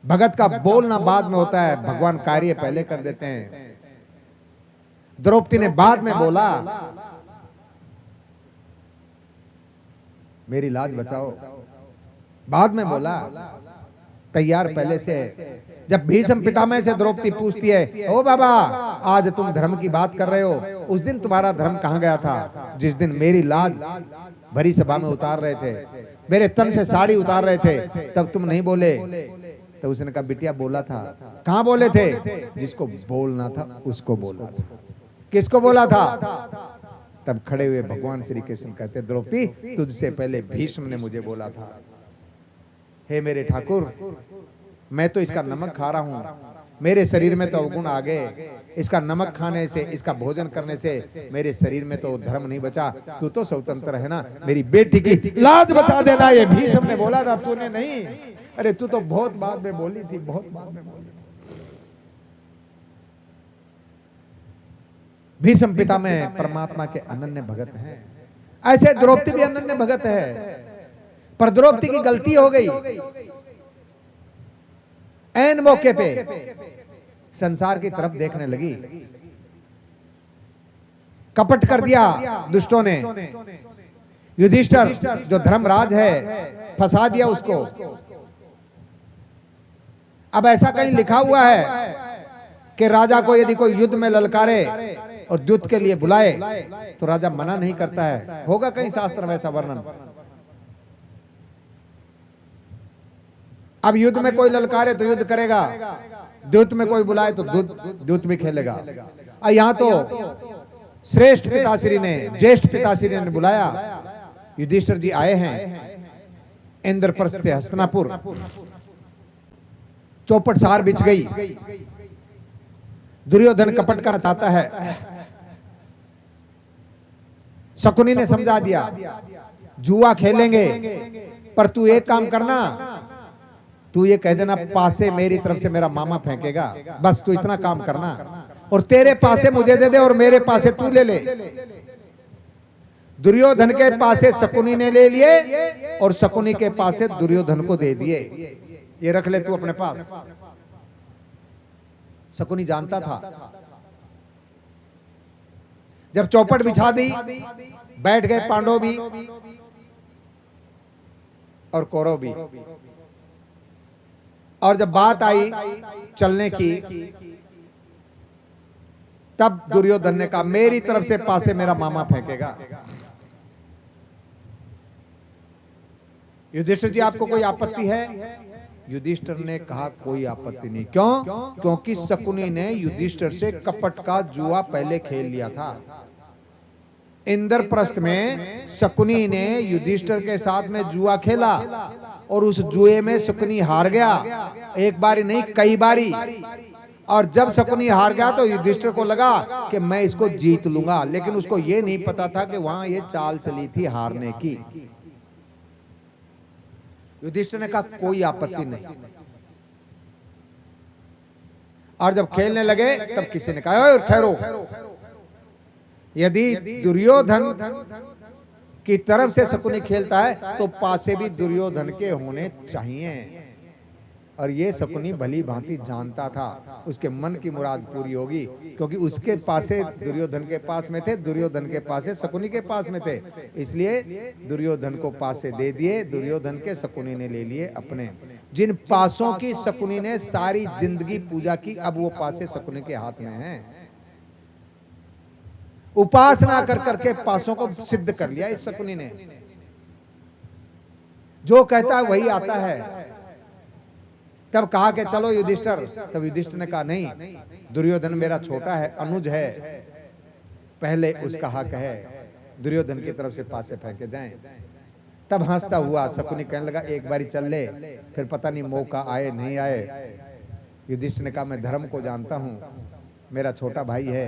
भगत का बोलना बाद में होता है, भगवान कार्य पहले कर देते हैं। द्रौपदी ने बाद में बोला, मेरी लाज बचाओ, बाद में बोला, तैयार पहले से। जब भीष्म पितामह से द्रौपदी पूछती है, ओ बाबा आज तुम धर्म की बात कर रहे हो, उस दिन तुम्हारा धर्म कहां गया था? जिस दिन मेरी लाज भरी सभा में उतार रहे थे, मेरे तन से साड़ी उतार रहे थे, तब तुम नहीं बोले। तो उसने कहा, बिटिया बोला था। कहां बोले थे? जिसको बोलना था उसको बोला था। किसको बोला था? तब खड़े हुए भगवान श्री कृष्ण कहते, द्रौपदी तुझसे पहले भीष्म ने मुझे बोला था। हे मेरे ठाकुर, मैं तो इसका नमक खा रहा हूं, मेरे शरीर में तो अवगुण आ गए, इसका नमक खाने से, इसका भोजन करने से मेरे शरीर में तो धर्म नहीं बचा। तू तो स्वतंत्र है ना, मेरी बेटी की लाज बचा देना। ये भीष्म ने बोला था, तूने नहीं। अरे तू तो बहुत बाद में बोली थी, बहुत बाद में बोली थी। भीष्म पितामह परमात्मा के अनन्य भगत हैं, ऐसे द्रौपदी भी अनन्य भगत है। पर द्रौपदी की गलती हो गई, ऐन मौके पे संसार की तरफ देखने लगी, कपट कर दिया दुष्टों ने। युधिष्ठिर जो धर्मराज है, फंसा दिया उसको। अब ऐसा कहीं लिखा हुआ है कि राजा को यदि कोई युद्ध में ललकारे और युद्ध के लिए बुलाए तो राजा मना नहीं करता है। होगा कहीं शास्त्र में ऐसा वर्णन? अब युद्ध में कोई ललकारे तो युद्ध करेगा, युद्ध में कोई बुलाए तो युद्ध भी खेलेगा। यहाँ तो श्रेष्ठ पिताश्री ने, ज्येष्ठ पिताश्री ने बुलाया, युधिष्ठिर जी आए हैं इंद्रप्रस्थ से हस्तिनापुर। चौपट सार बिछ गई, दुर्योधन कपट करना चाहता है। शकुनी ने समझा दिया, जुआ खेलेंगे, पर तू एक काम करना, तू ये कह देना पासे मेरी तरफ से मेरा मामा फेंकेगा, बस तू इतना काम करना, और तेरे पासे मुझे दे दे और मेरे पासे तू ले ले। दुर्योधन के पासे शकुनी ने ले लिए और शकुनी के पासे दुर्योधन को दे दिए, ये रख ले तू अपने पास। शकुनी जानता था, जब चौपट बिछा दी, बैठ गए पांडव भी और कौरव भी। और जब बात आई चलने की, तब दुर्योधन ने कहा मेरी तरफ से पासे मेरा मामा फेंकेगा। युधिष्ठिर जी आपको कोई आपत्ति है? युधिष्ठिर ने कहा कोई आपत्ति नहीं। क्यों? क्योंकि शकुनी ने युधिष्ठिर से कपट का जुआ पहले खेल लिया था। इंद्रप्रस्थ में शकुनी ने युधिष्ठिर के साथ में जुआ खेला और उस जुए में शकुनी हार गया, एक बारी नहीं कई बारी। और जब शकुनी हार गया तो युधिष्ठिर को लगा कि मैं इसको जीत लूंगा, लेकिन उसको यह नहीं पता था कि वहां ये चाल चली थी हारने की। युधिष्ठिर ने कहा कोई आपत्ति नहीं। और जब खेलने लगे तब किसी ने कहा ठहरो, यदि दुर्योधन की तरफ से शकुनी खेलता है तो पासे भी दुर्योधन के होने चाहिए। और ये शकुनी भली भांति जानता था उसके मन की मुराद पूरी होगी, क्योंकि उसके पासे दुर्योधन के पास में थे, दुर्योधन के पासे शकुनी के पास में थे, इसलिए दुर्योधन को पासे दे दिए, दुर्योधन के शकुनी ने ले लिए अपने। जिन पासों की शकुनी ने सारी जिंदगी पूजा की, अब वो पासे शकुनी के हाथ में हैं। उपासना कर करके पासों को सिद्ध कर लिया इस शकुनी ने, जो कहता है वही आता है। तब कहा कि चलो युधिष्ठिर, तब युधिष्ठिर ने कहा नहीं, दुर्योधन मेरा छोटा है, अनुज है, पहले उसका हक है, दुर्योधन की तरफ से पासे फेंके जाएं। तब हंसता हुआ शकुनी कहने लगा एक बारी चल ले, फिर पता नहीं मौका आए नहीं आए। युधिष्ठिर ने कहा मैं धर्म को जानता हूं, मेरा छोटा भाई है,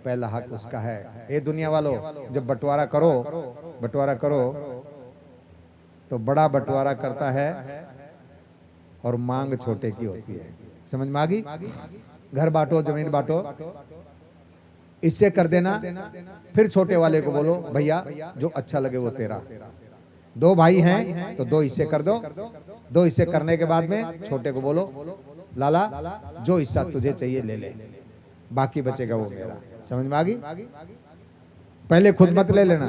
पहला हक उसका है। ये दुनिया वालों, जब बंटवारा करो तो बड़ा बंटवारा करता है और मांग छोटे की होती है। समझ में आ गई? घर बांटो, जमीन बांटो, इससे कर देना, फिर छोटे वाले को बोलो भैया जो अच्छा लगे वो तेरा। दो भाई हैं तो दो हिस्से कर दो, 2 हिस्से करने के बाद में छोटे को बोलो लाला जो हिस्सा तुझे चाहिए ले ले, बाकी बचेगा वो मेरा। समझ में आ गई? पहले खुद मत ले लेना।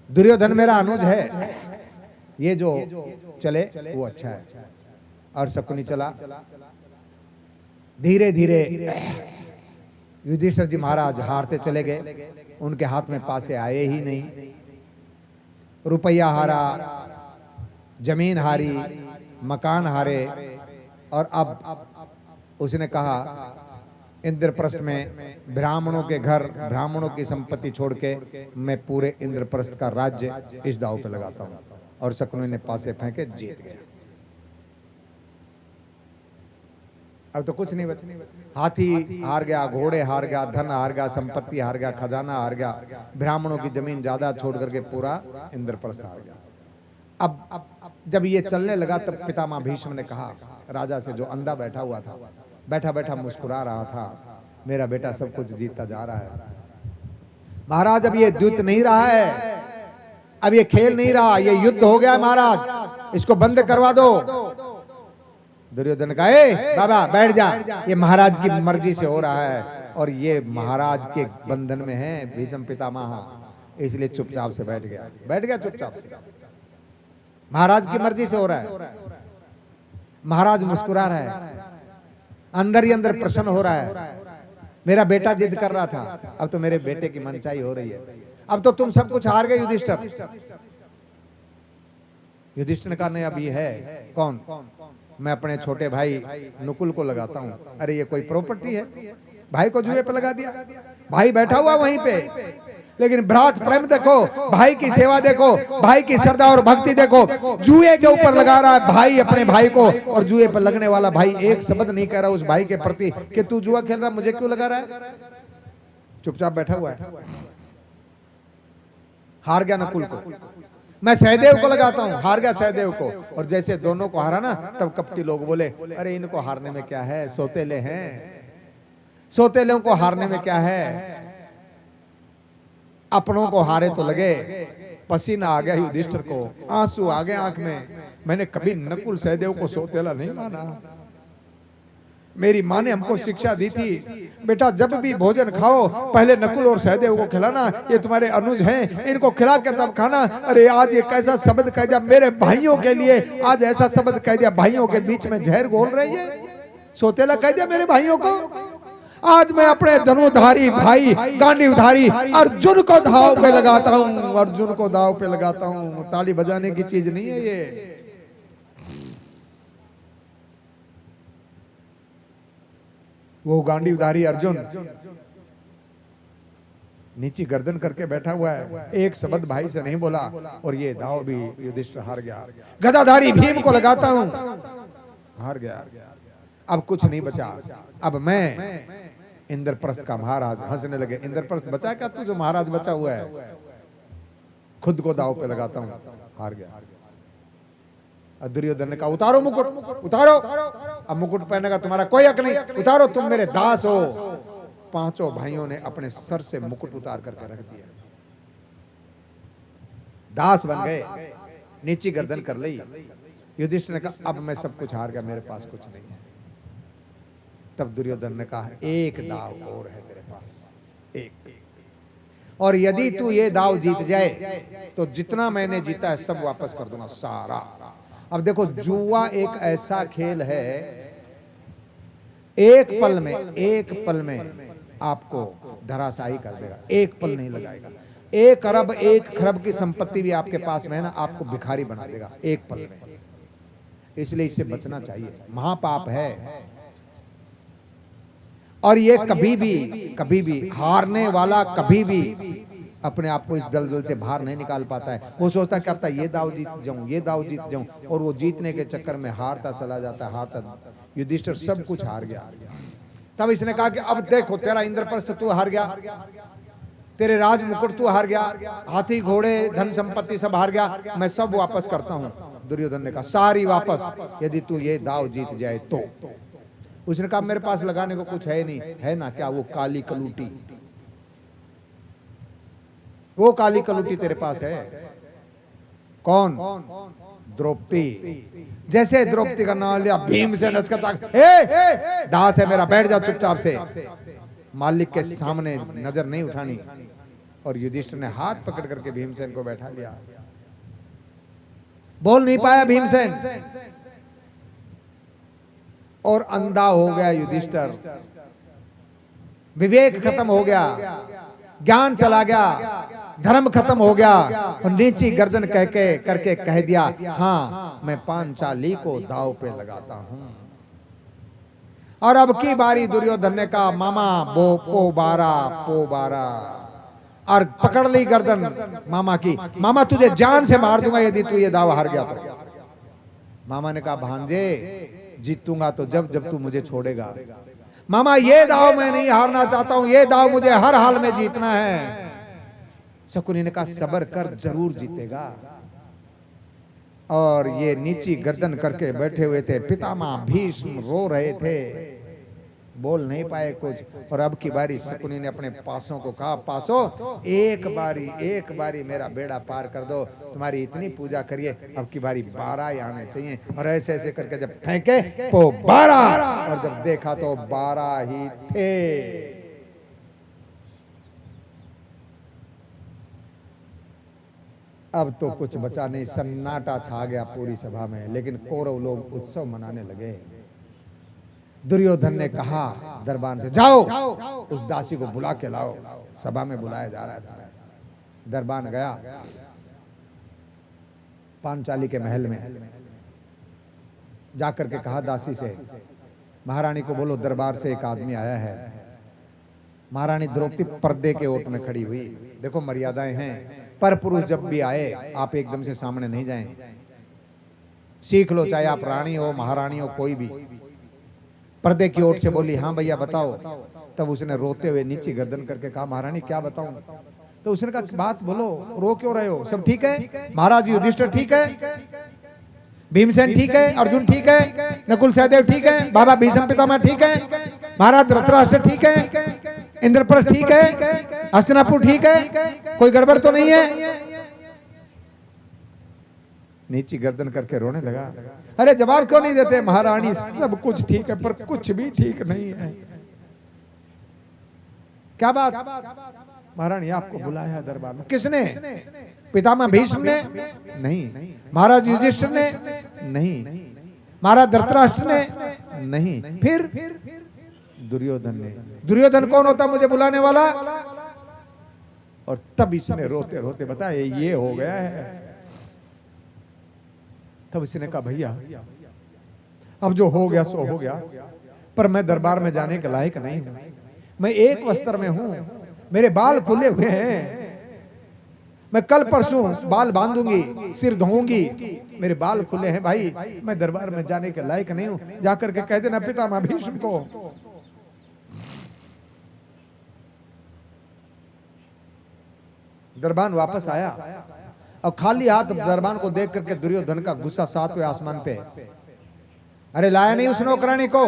दुर्योधन मेरा अनुज है, ये जो चले वो अच्छा है। और शकुनी चला। धीरे धीरे युधिष्ठिर जी महाराज हारते चले गए, उनके हाथ में पासे आए ही नहीं। रुपया हारा, जमीन हारी, मकान हारे, और अब उसने कहा इंद्रप्रस्थ में ब्राह्मणों के घर, ब्राह्मणों की संपत्ति छोड़ के मैं पूरे इंद्रप्रस्थ का राज्य इस दांव पे लगाता हूं। और शकुनी ने पासे फेंके, जीत गया। अब तो कुछ नहीं बचा। हाथी हार गया, घोड़े हार गया, धन हार गया, संपत्ति हार गया, खजाना हार गया, ब्राह्मणों की जमीन ज्यादा छोड़ करके पूरा इंद्रप्रस्थ हार गया। अब जब ये चलने लगा तब पितामह भीष्म ने कहा राजा से, जो अंधा बैठा हुआ था, बैठा बैठा मुस्कुरा रहा था, मेरा बेटा सब कुछ जीतता जा रहा है। महाराज अब ये युद्ध नहीं रहा है, अब ये खेल नहीं रहा, ये युद्ध हो गया महाराज, इसको बंद करवा दो। दुर्योधन कहा ए बाबा बैठ जा, ये महाराज की मर्जी से हो रहा है और ये महाराज के बंधन में है भीष्म पितामह, इसलिए चुपचाप से बैठ गया चुपचाप से। महाराज की मर्जी से हो रहा है। महाराज मुस्कुरा रहा है, अंदर ही अंदर प्रसन्न हो रहा है। मेरा बेटा जिद कर रहा था, अब तो मेरे बेटे की मनचाही हो रही है। अब तो तुम सब कुछ हार गए युधिष्ठिर। युधिष्ठिर ने कहा नहीं, अब ये है कौन? मैं अपने छोटे भाई नकुल को लगाता हूं। अरे ये कोई प्रॉपर्टी है? भाई को जुए पे लगा दिया। भाई बैठा हुआ वहीं पे, लेकिन भ्रात प्रेम देखो, भाई की सेवा देखो, भाई की श्रद्धा और भक्ति देखो। जुए के ऊपर लगा रहा है भाई अपने भाई को, और जुए पर लगने वाला भाई एक शब्द नहीं कह रहा उस भाई के प्रति कि तू जुआ खेल रहा, मुझे क्यों लगा रहा है? चुपचाप बैठा हुआ है। हार गया नकुल को, मैं सहदेव को लगाता हूं। हार गया सहदेव को, और जैसे दोनों को हारा ना, तब कपटी लोग बोले अरे इनको हारने में क्या है, सौतेले हैं, सौतेलों को हारने में क्या है, अपनों को हारे तो लगे। पसीना आ गया युधिष्ठिर को, आंसू आ गए आंख में। मैंने कभी नकुल सहदेव को सौतेला नहीं माना। मेरी माँ ने हमको शिक्षा दी थी, बेटा जब भी भोजन खाओ पहले नकुल और सहदेव को खिलाना, ये तुम्हारे अनुज हैं, इनको खिला के तब खाना। अरे आज ये कैसा शब्द कह दिया मेरे भाइयों के लिए, आज ऐसा शब्द कह दिया, भाइयों के बीच में जहर घोल रही है, सौतेला कह दिया मेरे भाइयों को। आज मैं अपने धनुधारी भाई गांडीवधारी अर्जुन को दांव पे लगाता हूं, अर्जुन को दांव पे लगाता हूं। ताली बजाने की चीज नहीं है ये। वो गांडीवधारी अर्जुन नीची गर्दन करके बैठा हुआ है, एक शब्द भाई से नहीं बोला, और ये दांव भी युधिष्ठिर हार गया। गदाधारी भीम को लगाता हूं, हार गया। अब कुछ नहीं बचा, अब मैं इंद्रप्रस्थ का महाराज। हंसने लगे, इंद्रप्रस्थ बचा क्या तू जो महाराज बचा हुआ है? खुद को दांव पे लगाता हूं, हार गया। दुर्योधन ने कहा उतारो मुकुट, उतारो। अब मुकुट पहनने का तुम्हारा कोई हक नहीं, उतारो, तुम मेरे दास हो। पांचों भाइयों ने अपने सर से मुकुट उतार करके रख दिया, दास बन गए, नीची गर्दन कर ली। युधिष्ठिर ने कहा अब मैं सब कुछ हार गया, मेरे पास कुछ नहीं है। तब दुर्योधन ने कहा एक दाव और है तेरे पास, एक, और यदि तू ये दाव जीत जाए तो जितना मैंने जीता है सब वापस कर दूंगा, सारा। अब देखो जुआ एक ऐसा खेल है, एक पल में आपको धराशायी कर देगा, एक पल नहीं लगाएगा। 1 अरब 1 खरब की संपत्ति भी आपके पास में है ना, आपको भिखारी बना देगा एक पल में। इसलिए इससे बचना चाहिए, महापाप है। और ये कभी भी हारने वाला कभी भी अपने आप को इस दलदल से बाहर नहीं निकाल पाता है। वो सोचता क्या पता ये दाव जीत जाऊं, ये दाव जीत जाऊं, और वो जीतने के चक्कर में हारता चला जाता है, हारता। युधिष्ठिर सब कुछ हार गया। तब इसने कहा कि अब देखो तेरा इंद्रप्रस्थ तू हार गया, तेरे राज मुकुट तू हार गया, हाथी घोड़े धन संपत्ति सब हार गया, मैं सब वापस करता हूं। दुर्योधन ने कहा सारी वापस, यदि तू ये दाव जीत जाए तो। उसने कहा मेरे पास लगाने को कुछ है नहीं। है ना क्या? वो काली कलूटी, वो काली कलूटी तेरे पास है। कौन? द्रौपदी। जैसे द्रौपदी का नाम लिया भीमसेन ए दास है मेरा, बैठ जा चुपचाप से, मालिक के सामने नजर नहीं उठानी। और युधिष्ठिर ने हाथ पकड़ करके भीमसेन को बैठा लिया। बोल नहीं पाया भीमसेन और अंधा हो गया युधिष्ठिर। विवेक खत्म हो गया, ज्ञान चला गया, धर्म खत्म हो गया और नीची गर्दन कह के करके कह दिया, हाँ मैं पांचाली को दाव पे लगाता हूं। और अब की बारी दुर्योधन ने कहा, मामा पो बारा, और पकड़ ली गर्दन मामा की। मामा तुझे जान से मार दूंगा यदि तू ये दाव हार गया तो। मामा ने कहा, भांजे जीतूंगा तो जब तू मुझे छोड़ेगा। मामा ये दाव मैं नहीं हारना चाहता हूं, ये दाव मुझे हर हाल में जीतना है। शकुनी ने कहा, सबर कर, जरूर जीतेगा। और ये नीची गर्दन करके बैठे हुए थे। पितामह भीष्म रो रहे थे, बोल नहीं पाए कुछ। और अब की बारी शकुनी ने अपने पासों को कहा, पासों एक बारी मेरा बेड़ा पार कर दो, तुम्हारी इतनी पूजा करिए, अब की बारी 12 ही आने चाहिए। और ऐसे ऐसे करके जब फेंके तो 12, और जब देखा तो 12 ही थे। अब तो कुछ बचा नहीं, सन्नाटा छा गया पूरी सभा में। लेकिन कौरव लोग उत्सव मनाने लगे। दुर्योधन ने कहा दरबान से, जाओ उस दासी को बुला के लाओ। सभा में बुलाया जा रहा था। दरबान गया पांचाली के महल में, जाकर के कहा दासी से, महारानी को बोलो दरबार से एक आदमी आया है। महारानी द्रौपदी पर्दे के ओट में खड़ी हुई। देखो मर्यादाएं हैं, पर पुरुष जब भी आए आप एकदम से सामने नहीं जाएं, सीख लो, चाहे आप रानी हो महारानी हो कोई भी। पर्दे की ओर से बोली, हाँ भैया बताओ। तब उसने रोते हुए नीचे गर्दन करके कहा, महारानी क्या बताऊं। तो उसने कहा, बात बोलो, रो क्यों रहे हो, सब ठीक है? महाराज युधिष्ठिर ठीक है, भीमसेन ठीक है, अर्जुन ठीक है, नकुल सहदेव ठीक है, बाबा भीष्म पितामह ठीक है, महाराज धृतराष्ट्र ठीक है, इंद्रप्रस्थ ठीक है, हस्तिनापुर ठीक है, कोई गड़बड़ तो नहीं है? नीची गर्दन करके रोने लगा। अरे जवाब क्यों नहीं देते? महारानी सब कुछ ठीक है पर कुछ भी ठीक नहीं है। क्या बात? महारानी आपको बुलाया है दरबार में। किसने? पितामह भीष्म ने? नहीं। महाराज युधिष्ठिर ने? नहीं। महाराज धृतराष्ट्र ने? नहीं। फिर दुर्योधन ने। दुर्योधन कौन होता मुझे बुलाने वाला? और तब इसने रोते रोते बताया, ये हो गया है। तब इसने कहा, भैया अब जो हो गया सो हो गया, पर मैं दरबार में जाने के लायक नहीं हूं। मैं एक वस्त्र में हूं, मेरे बाल खुले हुए हैं, मैं कल परसों बाल बांधूंगी, सिर धोऊंगी, मेरे बाल खुले हैं भाई, मैं दरबार में जाने के लायक नहीं हूं। जाकर के कह देना पितामह भीष्म को। दरबान वापस आया और खाली हाथ दरबान को देख करके दुर्योधन का गुस्सा 7वें आसमान पे। अरे लाया नहीं उस नौकरानी को?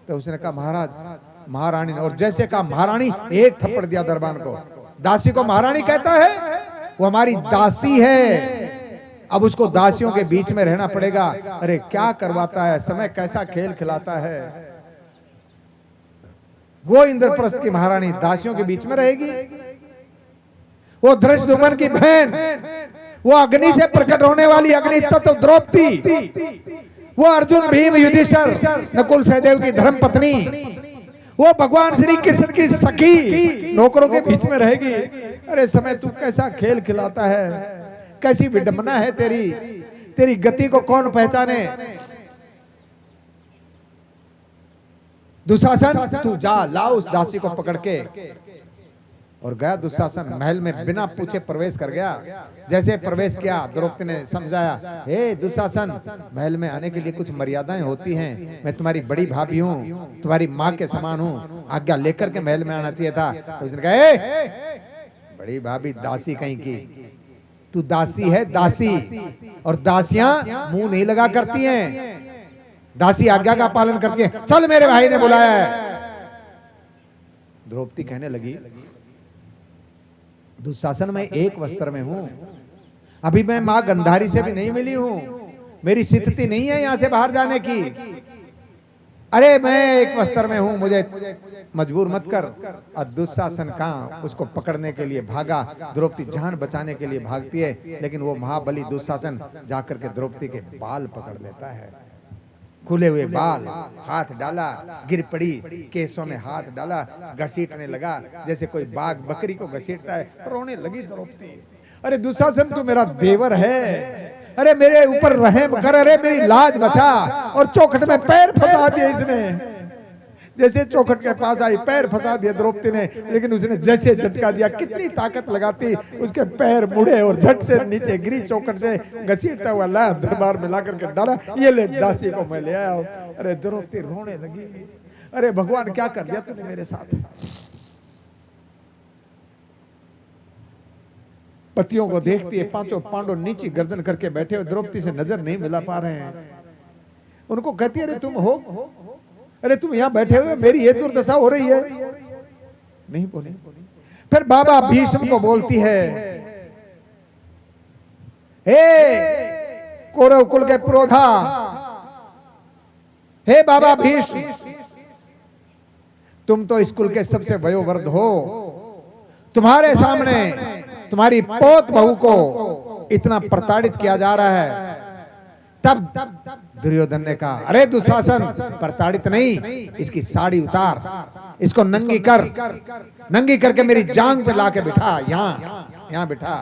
तो उसने कहा, महाराज महारानी ने। और जैसे कहा महारानी, एक थप्पड़ दिया दरबान को। दासी को महारानी कहता है? वो हमारी दासी है, अब उसको दासियों के बीच में रहना पड़ेगा। अरे क्या करवाता है, समय कैसा खेल खिलाता है। वो इंद्रप्रस्थ की महारानी दासियों के बीच में रहेगी? वो धृष्टद्युम्न की बहन, वो अग्नि से प्रकट होने वाली अग्नि तत्व द्रौपदी, वो अर्जुन भीम युधिष्ठिर नकुल सहदेव की धर्म पत्नी, वो भगवान श्री कृष्ण की सखी नौकरों के बीच में रहेगी? अरे समय तू कैसा खेल खिलाता है, कैसी विडंबना है तेरी, तेरी गति को कौन पहचाने। दुशासन तू जा, लाओ उस दासी को पकड़ के। और गया दुशासन, महल में बिना पूछे प्रवेश कर गया। जैसे प्रवेश किया द्रौपदी ने समझाया, हे दुशासन, महल में आने के लिए कुछ मर्यादाएं होती हैं, मैं तुम्हारी बड़ी भाभी हूँ, तुम्हारी माँ के समान हूँ, आज्ञा लेकर के महल में आना चाहिए था। तो उसने कहा, बड़ी भाभी दासी कहीं की, तू दासी है दासी, और दासियां मुंह नहीं लगा करती हैं, दासी आज्ञा का पालन करती है। चल मेरे भाई ने बुलाया है। द्रौपदी कहने लगी, दुशासन मैं एक वस्त्र में हूं, अभी मैं मां गंधारी से भी नहीं मिली हूं, मेरी स्थिति नहीं है यहां से बाहर जाने की। अरे मैं एक वस्त्र में हूं, मुझे मजबूर मत कर। और दुशासन कहां उसको पकड़ने के लिए भागा, द्रौपदी जान बचाने के लिए भागती है, लेकिन वो महाबली दुशासन जाकर के द्रौपदी के बाल पकड़ लेता है। खुले हुए बाल, हाथ डाला, गिर पड़ी, केसों में हाथ डाला, घसीटने लगा जैसे कोई बाघ बकरी को घसीटता है। रोने लगी द्रौपदी। अरे दुशासन तो मेरा देवर है, अरे मेरे ऊपर रहम कर, अरे मेरी लाज बचा। और चौखट में पैर फंसा दिया इसने। जैसे चौखट के पास आई, पैर फंसा दिया द्रौपदी ने, लेकिन उसने जैसे झटका दिया, कितनी ताकत लगाती, उसके पैर मुड़े और झट से नीचे गिरी। चौखट से घसीटता हुआ ला दरबार में ला करके डाला, ये ले दासी को मैं ले आया हूं। अरे द्रौपदी रोने लगी, अरे भगवान क्या कर दिया तूने मेरे साथ। पतियों को देखती है, पांचों पांडव नीचे गर्दन करके बैठे हुए, द्रौपदी से नजर नहीं मिला पा रहे हैं। उनको कहती है, अरे तुम हो, अरे तुम यहां बैठे हुए, मेरी ये दुर्दशा हो रही है। नहीं बोली। फिर बाबा भीष्म को बोलती है, हे कौरव कुल के पुरोधा, हे बाबा भीष्म, तुम तो इस कुल के सबसे वयोवृद्ध हो, तुम्हारे सामने तुम्हारी पोत बहू को इतना प्रताड़ित किया जा रहा है। तब दुर्योधन ने कहा, अरे दुशासन, प्रताड़ित नहीं, इसकी साड़ी उतार, इसको नंगी कर, नंगी करके मेरी जांग पे लाके बिठा, यहां बिठा।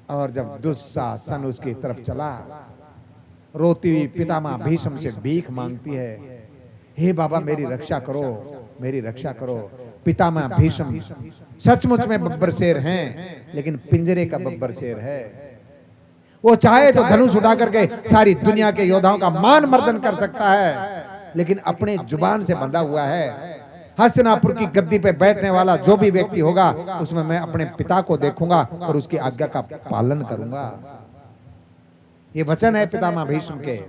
और जब दुशासन उसकी तरफ चला, रोती हुई पितामह भीष्म से भीख मांगती है, हे बाबा मेरी रक्षा करो, मेरी रक्षा करो। पितामह भीष्म सचमुच में बब्बर शेर हैं, लेकिन पिंजरे का बब्बर शेर है। वो चाहे तो धनुष उठा करके सारी दुनिया के योद्धाओं का मान मर्दन कर सकता है, लेकिन अपने जुबान से बंधा हुआ है। हस्तिनापुर की गद्दी पे बैठने वाला जो भी व्यक्ति होगा, उसमें मैं अपने पिता को देखूंगा और उसकी आज्ञा का पालन करूंगा। ये वचन है पितामह भीष्म के,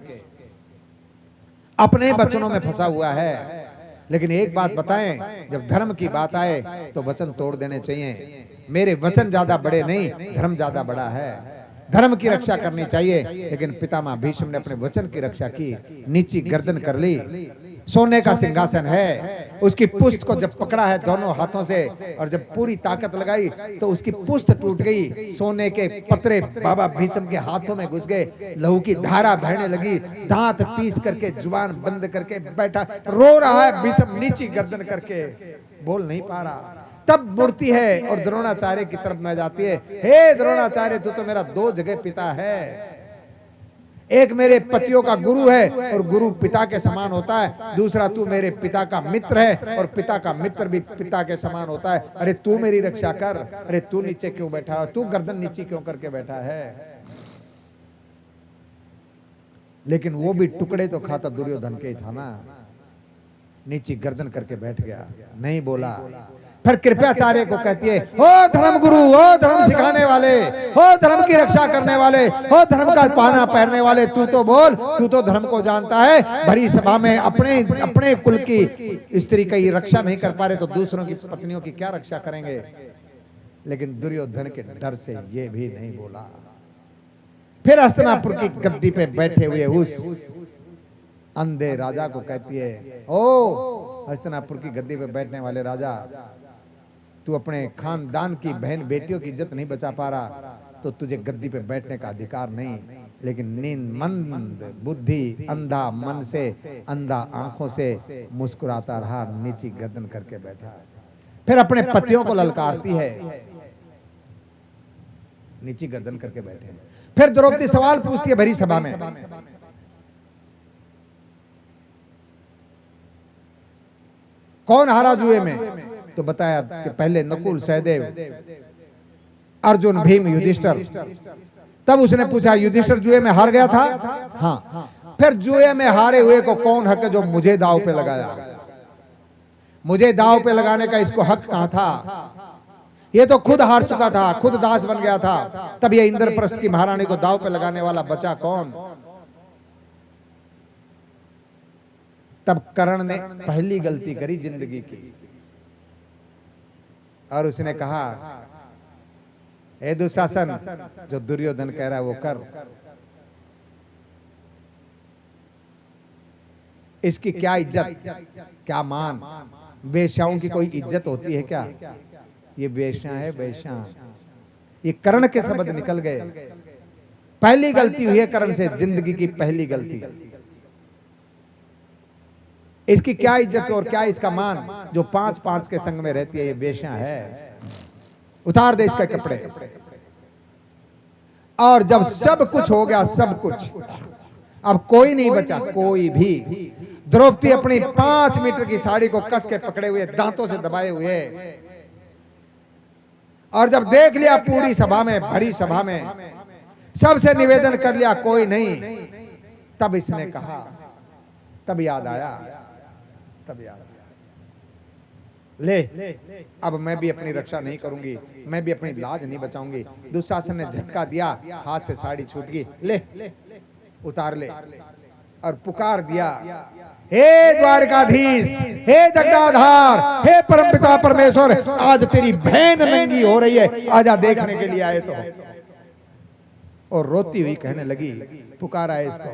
अपने वचनों में फंसा हुआ है। लेकिन एक बात बताएं, जब धर्म की बात आए तो वचन तोड़ देने चाहिए। मेरे वचन ज्यादा बड़े नहीं, धर्म ज्यादा बड़ा है, धर्म की रक्षा करनी चाहिए। लेकिन पितामह भीष्म ने अपने वचन की रक्षा की, नीची गर्दन कर ली। सोने का सिंहासन है, उसकी पुष्ट को जब पकड़ा है दोनों हाथों से और जब पूरी ताकत लगाई तो उसकी पुष्ट टूट गई। सोने के पत्रे बाबा भीष्म के हाथों में घुस गए, लहू की धारा बहने लगी। दांत पीस करके जुबान बंद करके बैठा, रो रहा है भीष्म नीची गर्दन करके, बोल नहीं पा रहा। तब मुड़ती है और द्रोणाचार्य की तरफ में जाती है, हे द्रोणाचार्य, तू तो मेरा दो जगह पिता है। एक मेरे पतियों का गुरु है और गुरु पिता के समान होता है, दूसरा तू मेरे पिता का मित्र है और पिता का मित्र भी पिता के समान होता है। अरे तू मेरी रक्षा कर। अरे तू नीचे क्यों बैठा है, तू गर्दन नीचे क्यों करके बैठा है। लेकिन वो भी टुकड़े तो खाता दुर्योधन के ही था ना, नीचे गर्दन करके बैठ गया, नहीं बोला। फिर कृपाचार्य को कहती है, हो धर्म गुरु, हो धर्म सिखाने वाले, हो धर्म की रक्षा करने वाले, हो धर्म का पाना पहनने वाले, तू तो बोल, तू तो धर्म को जानता है। भरी सभा में अपने कुल की स्त्री की रक्षा नहीं कर पा रहे तो दूसरों की पत्नियों की क्या रक्षा करेंगे। लेकिन दुर्योधन के डर से ये भी नहीं बोला। फिर हस्तिनापुर की गद्दी पे बैठे हुए उस अंधे राजा को कहती है, ओ हस्तिनापुर की गद्दी पे बैठने वाले राजा, तू अपने खानदान की बहन बेटियों की इज्जत नहीं बचा पा रहा तो तुझे गद्दी पे बैठने का अधिकार नहीं। लेकिन नींद मंद बुद्धि, अंधा मन से, अंधा आंखों से मुस्कुराता रहा, नीची गर्दन करके बैठा। फिर अपने पतियों को ललकारती है, नीची गर्दन करके बैठे। फिर द्रौपदी सवाल पूछती है भरी सभा में, कौन हारा जुए में? तो बताया कि पहले नकुल, सहदेव, अर्जुन, भीम, युधिष्ठिर। तब उसने पूछा, युधिष्ठिर जुए में हार गया था? हाँ। फिर जुए में हारे हुए को कौन हक है जो मुझे दांव पे लगाया? मुझे दांव पे लगाने का इसको हक कहां था? ये तो खुद हार चुका था, खुद दास बन गया था। तब ये इंद्रप्रस्थ की महारानी को दांव पे लगाने वाला बचा कौन? तब कर्ण ने पहली गलती करी जिंदगी की और उसने कहा, हे दुशासन, जो दुर्योधन कह रहा है वो कर। इसकी क्या इज्जत, क्या मान? वेश्याओं की कोई इज्जत होती है क्या? ये वेश्या है, वेश्या। ये कर्ण के शब्द निकल गए। पहली गलती हुई है कर्ण से, जिंदगी की पहली गलती। इसकी क्या इज्जत और क्या इसका मान, जो 5-5 के संग में रहती है? ये वेश्या है। उतार दे इसके कपड़े। और जब सब कुछ हो गया, सब कुछ, अब कोई नहीं बचा, कोई भी। द्रौपदी अपनी 5 मीटर की साड़ी को कस के पकड़े हुए, दांतों से दबाए हुए, और जब देख लिया पूरी सभा में, भरी सभा में, सबसे निवेदन कर लिया, कोई नहीं, तब इसने कहा, तब याद आया, तब याद आया, ले अब मैं भी अपनी रक्षा नहीं करूंगी, मैं भी अपनी लाज नहीं बचाऊंगी। दुशासन ने झटका दिया, हाथ से साड़ी छूट गई, ले उतार ले। और पुकार दिया, हे द्वारकाधीश, हे जगदाधार, हे परमपिता परमेश्वर, आज तेरी बहन नंगी हो रही है, आजा देखने के लिए आए तो। और रोती हुई कहने लगी, पुकारा है इसको।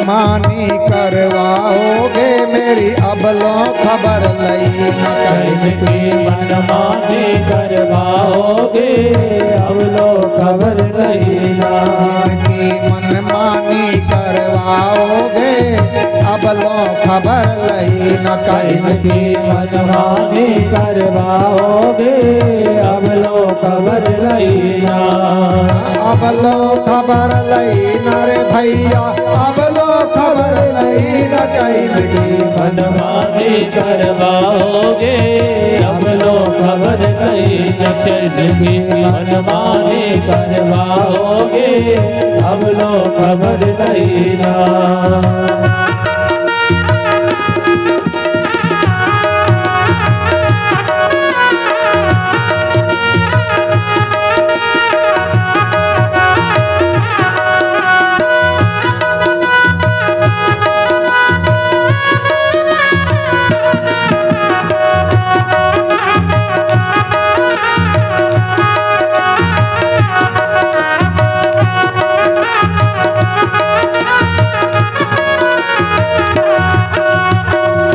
मानी करवाओगे मेरी अबलो खबर लई न कहीं। मनमानी करवाओगे अबलो खबर लई ना। मनमानी करवाओगे अबलो खबर लई न कहीं। मनमानी करवाओगे अबलो खबर लई ना। अबलो खबर लई न रे भैया, अबलो खबर लई न कहीं। मनमानी करवाओगे अबलो खबर लई न कहीं। मनमानी करवाओगे अबलो खबर लई ना।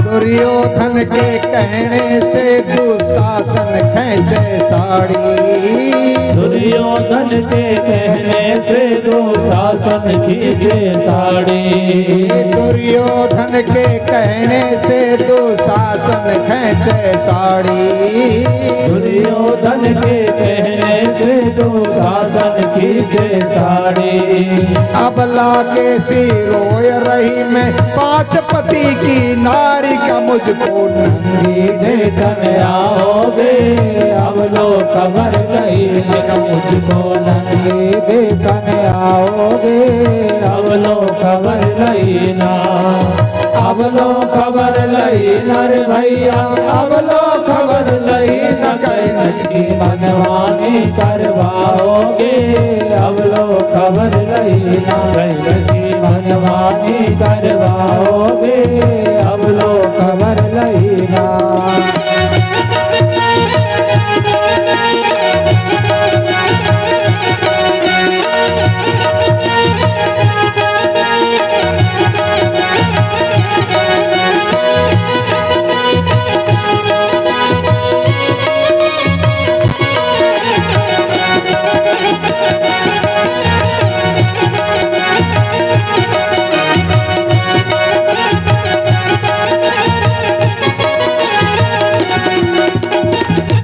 दुर्योधन के कहने से दुशासन खींचे साड़ी। दुर्योधन के कहने से दुशासन खींचे साड़ी। दुर्योधन के कहने से दुशासन खींचे साड़ी। दुर्योधन के कहने से दुशासन खींचे साड़ी। अबला के सिरोय रही मैं 5 पति की नारी का मुझको नंगी देखन आओगे अबलो खबर लई का मुझको नंगी देखन आओगे अबलो खबर लई ना। अबलो खबर लई नर भैया, अबलो खबर लई न कहीं। मनमानी करवाओगे अबलो खबर लई ना। मनमानी करवाओगे अबलो खबर लई ना।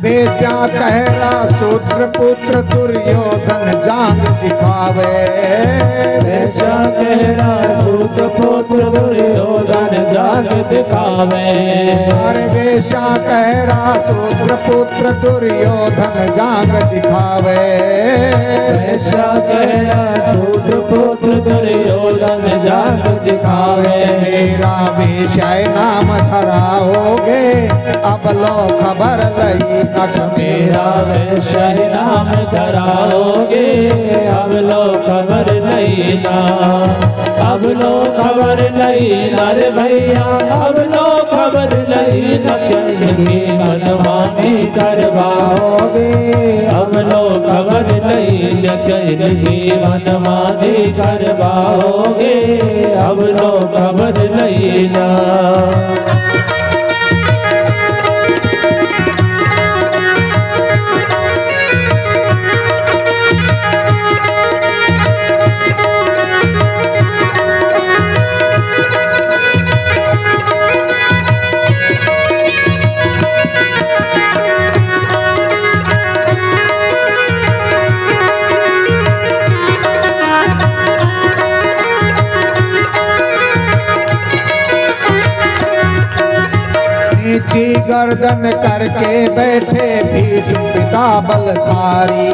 वेश्या कहरा शूद्र पुत्र दुर्योधन जांग दिखावे। वेश्या कहरा शूद्र पुत्र दुर्योधन जांग दिखावे। अरे वेश्या कहरा शूद्र पुत्र दुर्योधन जांग दिखावे। वेश्या कहरा शूद्र पुत्र दुर्योधन जांग दिखावे। मेरा विषय नाम धराओगे अब लो खबर लई नख। मेरा विषय नाम धराओगे अब लो खबर लईना। अब लो खबर लईना रे भैया अब लो खबर लईना। की मनमानी करवाओगे अब लो खबर लईना। की मनमानी करवाओगे अब लो खबर लईना। नीची गर्दन करके बैठे भीष्म पिता बलधारी।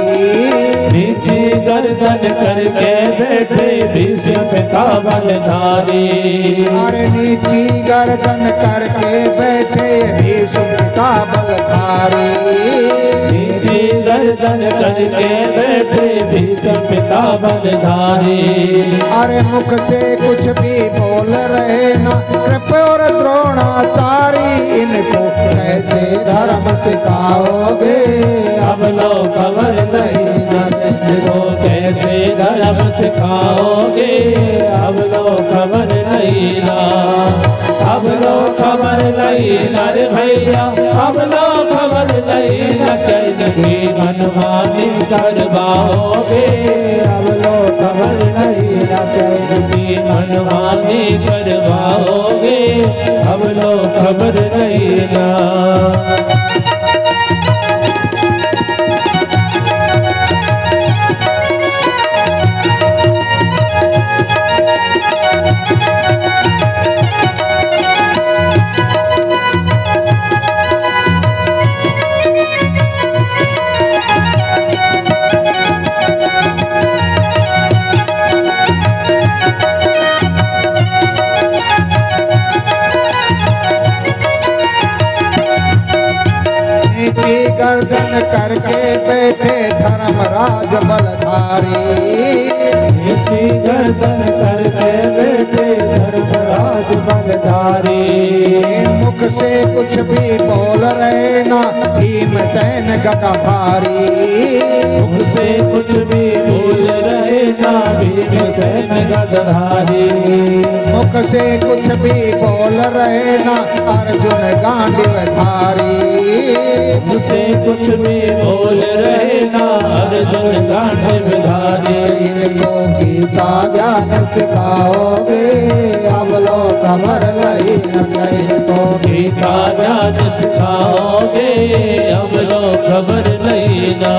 नीची गर्दन करके बैठे भीष्म पिता बलधारी। अरे नीची गर्दन करके बैठे भीष्म पिता बलधारी। नीची गर्दन करके बैठे भीष्म पिता बलधारी। अरे मुख से कुछ भी बोल रहे न कृप और द्रोणाचारी। इनको कैसे धर्म सिखाओगे अब लो खबर लईना। इनको कैसे धर्म सिखाओगे अब लो खबर लईना। अब लो खबर लईना रे भैया अब लो खबर लईना। की मनमानी करवाओगे अब लो खबर लईना। की मनमानी करवाओगे अब लो खबर लईना। नीची गर्दन करके बैठे धर्मराज बलधारी। नीची गर्दन करके बैठे धर्मराज बलधारी। मुख से कुछ भी बोल रहे ना भीमसेन गदाधारी। मुख से कुछ भी बोल रहे ना भीमसेन गदाधारी। मुख से कुछ भी बोल रहे ना अर्जुन गांडीवधारी। मुख से कुछ भी बोल रहे ना अर्जुन गांडीवधारी। इनको गीता ज्ञान सिखाओगे अब लो खबर लई न। इनको गीता ज्ञान सिखाओगे अब लो खबर लईना।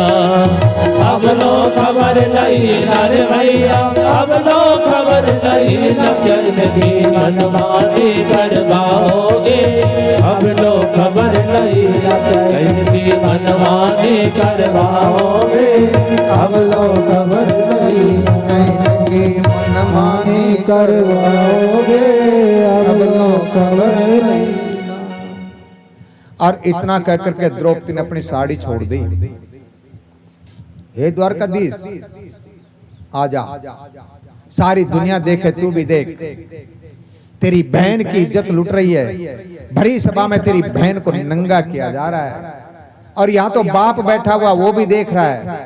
अब लो खबर लईना रे भैया अब लो खबर लईना। की मनमानी करवाओगे अब लो खबर लईना। की मनमानी करवाओगे अब लो खबर लईना। की मनमानी करवाओगे अब लो खबर लईना। और इतना कह करके द्रौपदी ने अपनी साड़ी छोड़ दी। हे द्वारकाधीश आजा, सारी दुनिया देखे तू भी देख। तेरी बहन की इज्जत लुट रही है। भरी सभा में तेरी बहन को नंगा किया जा रहा है। और यहाँ तो बाप बैठा हुआ वो भी देख रहा है,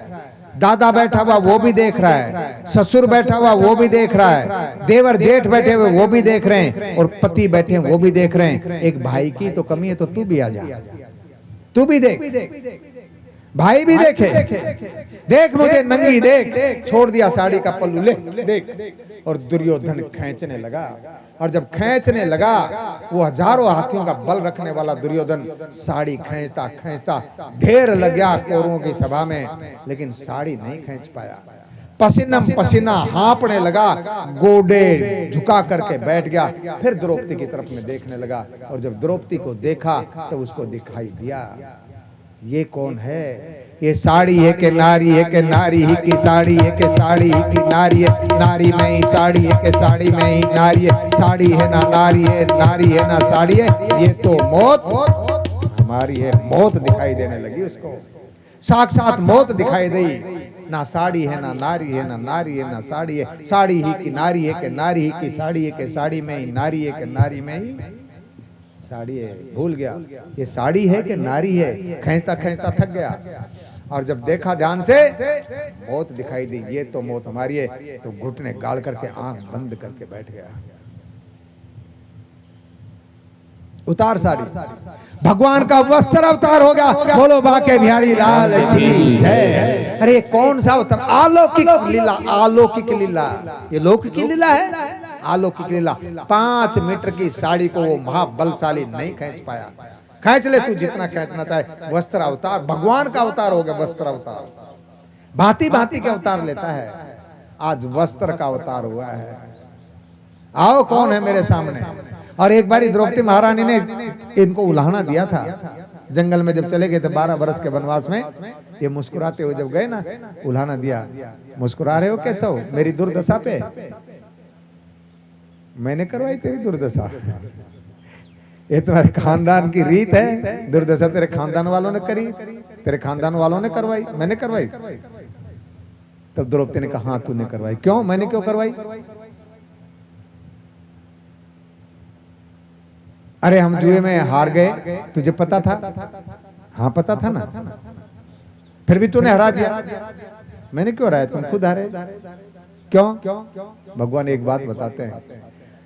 दादा बैठा हुआ वो भी देख रहा है, ससुर बैठा हुआ वो भी देख रहा है, देवर जेठ बैठे हुए वो भी देख रहे हैं, और पति बैठे हैं वो भी देख रहे हैं। एक भाई की तो कमी है, तो तू भी आ जा, तू भी देख, भाई भी देखे, देख मुझे नंगी देख। छोड़ दिया साड़ी का पल्लू, ले देख। और दुर्योधन खींचने लगा, और जब खींचने लगा वो हजारों हाथियों का बल रखने वाला दुर्योधन साड़ी खींचता खींचता ढेर लग गया कौरवों की सभा में, लेकिन साड़ी नहीं खींच पाया। पसीना पसीना हाँपने लगा, गोडे झुका करके बैठ गया। फिर द्रौपदी की तरफ में देखने लगा, और जब द्रौपदी को देखा तो उसको दिखाई दिया ये कौन है? ये साड़ी है कि नारी है कि नारी ही की साड़ी है कि साड़ी ही की नारी है, नारी में ही साड़ी है कि साड़ी में ही नारी है, साड़ी है ना नारी है, नारी है ना साड़ी है, ये तो मौत हमारी है। मौत दिखाई देने लगी उसको, साक्षात मौत दिखाई दी। ना साड़ी है ना नारी है, ना नारी है ना साड़ी है, साड़ी ही की नारी है कि नारी ही की साड़ी है कि साड़ी में ही नारी है कि नारी में ही साड़ी है। भूल गया ये साड़ी है कि नारी है, खींचता खींचता थक गया, और जब देखा ध्यान से मौत दिखाई दी, ये तो मौत हमारी है, तो घुटने गाड़ करके आंख बंद करके बैठ गया। उतार साड़ी, भगवान का वस्त्र अवतार हो गया। बोलो बाके बिहारी लाल की जय। अरे कौन सा अवतार? अलौकिक लीला, अलौकिक लीला। ये लौकिक लीला है, अलौकिक लीला। 5 मीटर की साड़ी को वो महाबलशाली नहीं खींच पाया। खींच ले तू जितना खींचना चाहे। वस्त्र अवतार, भगवान का अवतार हो गया वस्त्र अवतार। भांति भांति के अवतार लेता है, आज वस्त्र का अवतार हुआ है। आओ कौन है मेरे सामने? और एक बारी द्रौपदी महारानी ने इनको उल्हाना दिया था, जंगल में जब चले गए थे 12 वर्ष के वनवास में। ये मुस्कुराते हुए जब गए ना, उल्हाना दिया। मुस्कुरा रहे हो कैसा हो? मेरी दुर्दशा पे मैंने करवाई तेरी दुर्दशा? ये तुम्हारे खानदान की रीत है, दुर्दशा तेरे खानदान वालों ने करी, तेरे खानदान वालों ने करवाई, मैंने करवाई? तब द्रौपदी ने कहा हाँ तूने करवाई। क्यों? मैंने क्यों करवाई? अरे हम जुए में हार गए, तुझे पता था? हाँ पता था ना, फिर भी तूने हरा दिया। मैंने क्यों हराया? तुम खुद हारे। क्यों? भगवान एक बात बताते हैं,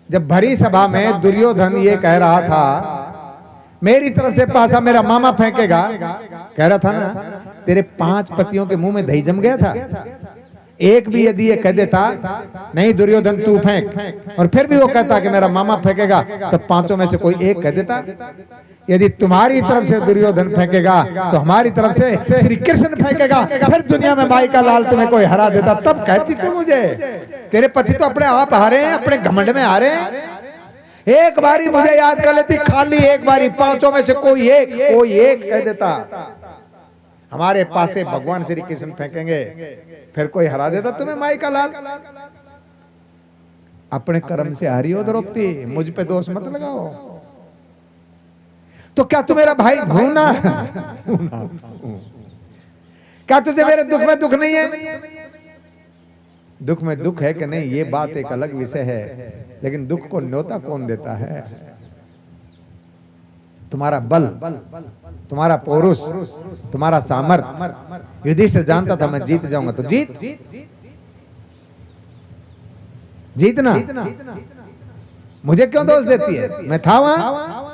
जब भरी सभा में दुर्योधन ये कह रहा था मेरी तरफ से पासा मेरा मामा फेंकेगा, कह रहा था ना, तेरे 5 पतियों के मुंह में दही जम गया था। एक भी यदि ये कह देता नहीं दुर्योधन तू फेंक, और फिर भी वो कहता कि मेरा मामा फेंकेगा, तो 5 में से कोई एक कह देता। यदि तुम्हारी तरफ से दुर्योधन फेंकेगा तो हमारी तरफ से श्री कृष्ण फेंकेगा, फिर दुनिया में माई का लाल तुम्हें कोई हरा देता, तब कहती तू मुझे। तेरे पति तो अपने आप हारे हैं, अपने घमंड में हारे हैं। एक बारी मुझे याद कर लेती, खाली एक बारी 5 में से कोई एक कह देता हमारे पास से भगवान श्री कृष्ण फेंकेंगे, फिर कोई हरा देता तुम्हें माई का लाल। अपने कर्म से हारी हो द्रौपदी, मुझ पे दोष मत लगाओ। तो क्या तू मेरा भाई भूना? क्या तुझे मेरे दुख में दुख नहीं है? दुख में दुख है कि नहीं ये बात एक अलग विषय है, लेकिन दुख को न्योता कौन देता है? तुम्हारा बल, तुम्हारा पौरुष, तुम्हारा सामर्थ्य। युधिष्ठिर जानता था मैं जीत जाऊंगा, तो जीतना मुझे क्यों दोष देती है? मैं था वहां।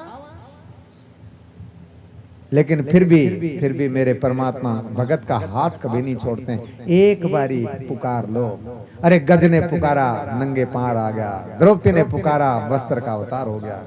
लेकिन फिर भी मेरे परमात्मा भगत का हाथ कभी नहीं छोड़ते हैं। एक बारी पुकार लो। अरे गज ने पुकारा, नंगे पार आ गया। द्रौपदी ने पुकारा, वस्त्र का अवतार हो गया।